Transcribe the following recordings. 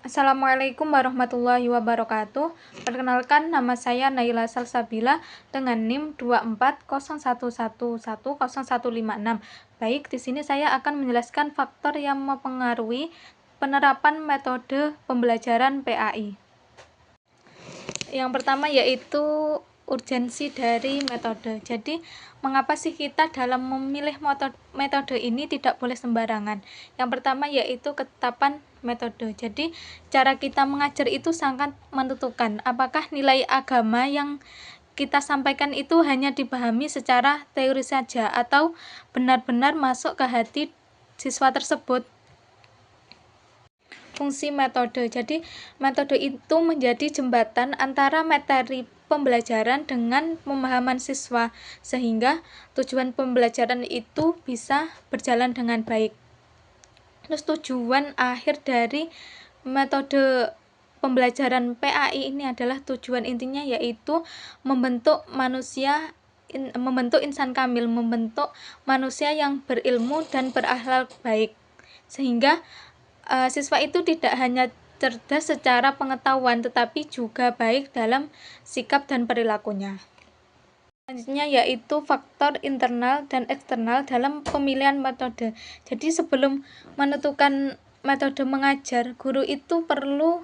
Assalamualaikum warahmatullahi wabarakatuh. Perkenalkan, nama saya Naila Salsabila dengan NIM 24011110156. Baik, di sini saya akan menjelaskan faktor yang mempengaruhi penerapan metode pembelajaran PAI. Yang pertama yaitu urgensi dari metode. Jadi, mengapa sih kita dalam memilih metode ini tidak boleh sembarangan? Yang pertama yaitu ketetapan metode. Jadi, cara kita mengajar itu sangat menentukan apakah nilai agama yang kita sampaikan itu hanya dipahami secara teori saja atau benar-benar masuk ke hati siswa tersebut. Fungsi metode. Jadi, metode itu menjadi jembatan antara materi pembelajaran dengan pemahaman siswa, sehingga tujuan pembelajaran itu bisa berjalan dengan baik. Terus tujuan akhir dari metode pembelajaran PAI ini adalah tujuan intinya yaitu membentuk insan kamil, membentuk manusia yang berilmu dan berakhlak baik, sehingga siswa itu tidak hanya cerdas secara pengetahuan tetapi juga baik dalam sikap dan perilakunya. Selanjutnya yaitu faktor internal dan eksternal dalam pemilihan metode. Jadi sebelum menentukan metode mengajar, guru itu perlu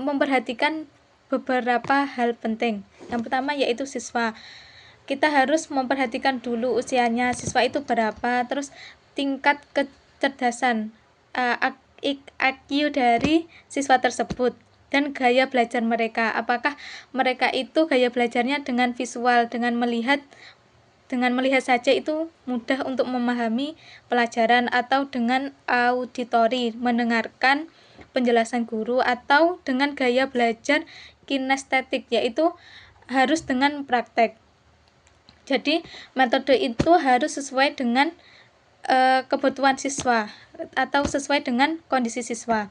memperhatikan beberapa hal penting. Yang pertama yaitu siswa. Kita harus memperhatikan dulu usianya siswa itu berapa, terus tingkat kecerdasan IQ dari siswa tersebut, dan gaya belajar mereka. Apakah mereka itu gaya belajarnya dengan visual, dengan melihat saja itu mudah untuk memahami pelajaran, atau dengan auditori, mendengarkan penjelasan guru, atau dengan gaya belajar kinestetik, yaitu harus dengan praktek. Jadi metode itu harus sesuai dengan kebutuhan siswa atau sesuai dengan kondisi siswa.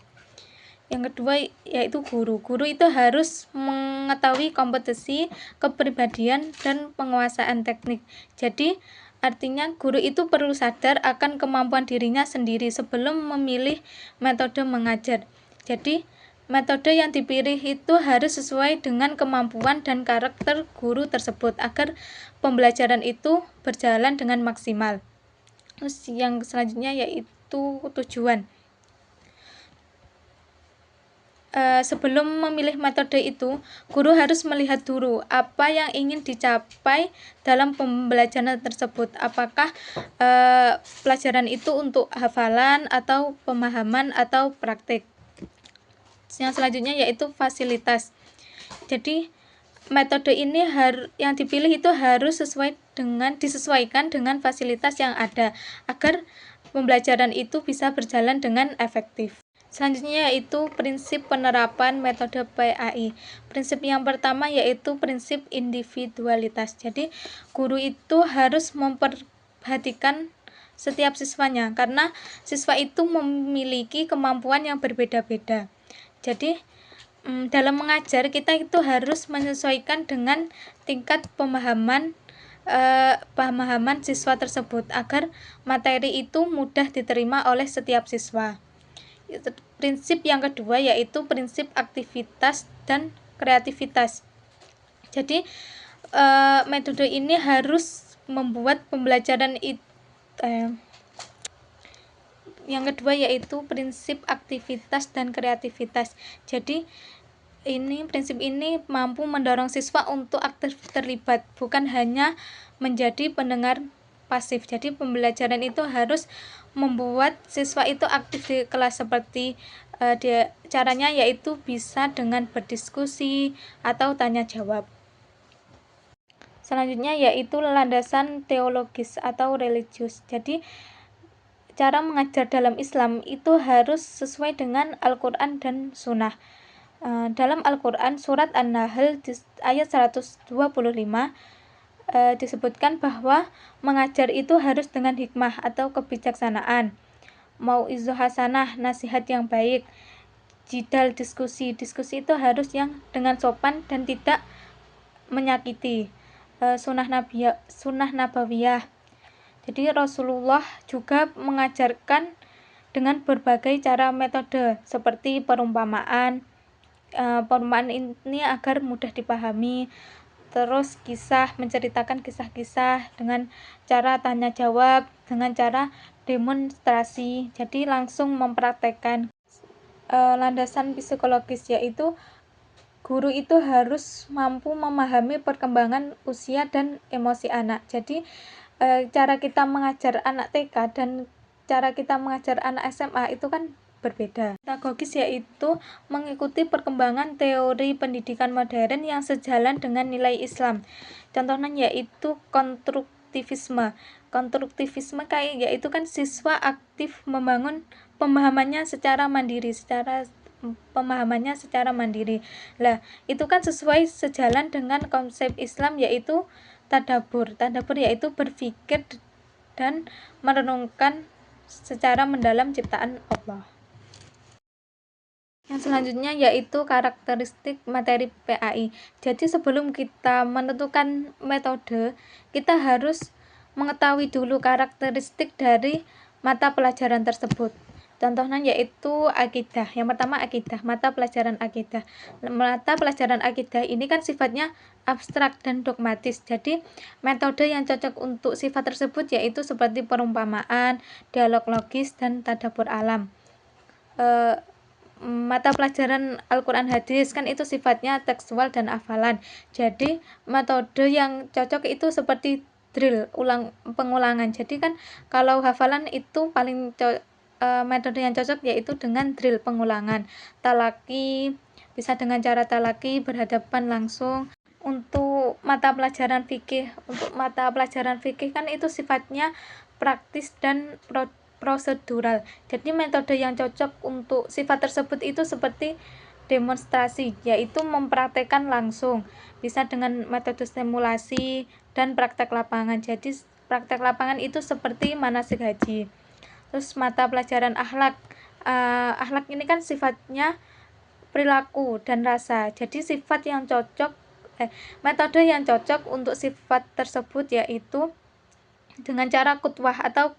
Yang kedua yaitu guru. Guru itu harus mengetahui kompetensi, kepribadian, dan penguasaan teknik. Jadi artinya guru itu perlu sadar akan kemampuan dirinya sendiri sebelum memilih metode mengajar. Jadi metode yang dipilih itu harus sesuai dengan kemampuan dan karakter guru tersebut agar pembelajaran itu berjalan dengan maksimal. Terus yang selanjutnya yaitu tujuan. Sebelum memilih metode itu, guru harus melihat dulu apa yang ingin dicapai dalam pembelajaran tersebut. Apakah pelajaran itu untuk hafalan, atau pemahaman, atau praktik. Yang selanjutnya yaitu fasilitas. Jadi metode ini yang dipilih itu harus disesuaikan dengan fasilitas yang ada agar pembelajaran itu bisa berjalan dengan efektif. Selanjutnya yaitu prinsip penerapan metode PAI. Prinsip yang pertama yaitu prinsip individualitas. Jadi guru itu harus memperhatikan setiap siswanya karena siswa itu memiliki kemampuan yang berbeda-beda. Jadi dalam mengajar kita itu harus menyesuaikan dengan tingkat pemahaman siswa tersebut agar materi itu mudah diterima oleh setiap siswa. Prinsip yang kedua yaitu prinsip aktivitas dan kreativitas. Jadi metode ini harus membuat pembelajaran itu yang kedua yaitu prinsip aktivitas dan kreativitas. Jadi prinsip ini mampu mendorong siswa untuk aktif terlibat, bukan hanya menjadi pendengar pasif. Jadi pembelajaran itu harus membuat siswa itu aktif di kelas, seperti caranya yaitu bisa dengan berdiskusi atau tanya jawab. Selanjutnya yaitu landasan teologis atau religius. Jadi cara mengajar dalam Islam itu harus sesuai dengan Al-Quran dan Sunnah. Dalam Al-Quran surat An-Nahl ayat 125 disebutkan bahwa mengajar itu harus dengan hikmah atau kebijaksanaan, mau'izah hasanah, nasihat yang baik, jidal, diskusi itu harus yang dengan sopan dan tidak menyakiti, sunnah nabawiyah. Jadi Rasulullah juga mengajarkan dengan berbagai cara metode seperti perumpamaan. Perumpamaan ini agar mudah dipahami. Terus kisah, menceritakan kisah-kisah dengan cara tanya jawab, dengan cara demonstrasi. Jadi langsung mempraktekkan. Landasan psikologis yaitu guru itu harus mampu memahami perkembangan usia dan emosi anak. Jadi cara kita mengajar anak TK dan cara kita mengajar anak SMA itu kan berbeda. Pedagogis yaitu mengikuti perkembangan teori pendidikan modern yang sejalan dengan nilai Islam. Contohnya yaitu konstruktivisme. Konstruktivisme yaitu kan siswa aktif membangun pemahamannya secara mandiri, Lah, itu kan sejalan dengan konsep Islam yaitu tadabbur. Tadabbur yaitu berpikir dan merenungkan secara mendalam ciptaan Allah. Yang selanjutnya yaitu karakteristik materi PAI. Jadi sebelum kita menentukan metode, kita harus mengetahui dulu karakteristik dari mata pelajaran tersebut. Contohnya yaitu akidah. Yang pertama akidah, mata pelajaran akidah. Mata pelajaran akidah ini kan sifatnya abstrak dan dogmatis. Jadi metode yang cocok untuk sifat tersebut yaitu seperti perumpamaan, dialog logis, dan tadabbur alam. Mata pelajaran Al-Quran hadis kan itu sifatnya tekstual dan hafalan. Jadi metode yang cocok itu seperti drill, pengulangan. Jadi kan kalau hafalan itu paling metode yang cocok yaitu dengan drill, pengulangan. Talaki, bisa dengan cara talaki, berhadapan langsung. Untuk mata pelajaran fikih kan itu sifatnya praktis dan prosedural. Jadi metode yang cocok untuk sifat tersebut itu seperti demonstrasi, yaitu mempraktekkan langsung. Bisa dengan metode simulasi dan praktek lapangan. Jadi praktek lapangan itu seperti manasik haji. Terus mata pelajaran akhlak. Akhlak ini kan sifatnya perilaku dan rasa. Jadi metode yang cocok untuk sifat tersebut yaitu dengan cara qudwah atau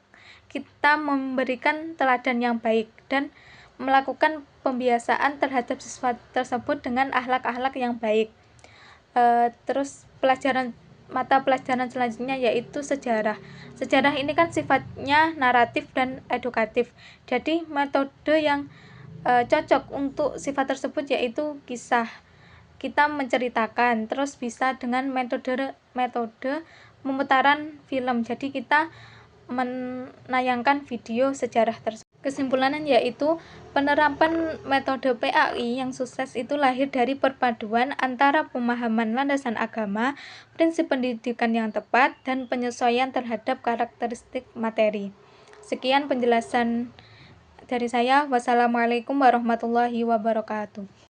kita memberikan teladan yang baik dan melakukan pembiasaan terhadap siswa tersebut dengan akhlak-akhlak yang baik. Terus mata pelajaran selanjutnya yaitu sejarah. Sejarah ini kan sifatnya naratif dan edukatif. Jadi metode yang cocok untuk sifat tersebut yaitu kisah. Kita menceritakan, terus bisa dengan metode pemutaran film. Jadi kita menayangkan video sejarah tersebut. Kesimpulannya yaitu penerapan metode PAI yang sukses itu lahir dari perpaduan antara pemahaman landasan agama, prinsip pendidikan yang tepat, dan penyesuaian terhadap karakteristik materi. Sekian penjelasan dari saya. Wassalamualaikum warahmatullahi wabarakatuh.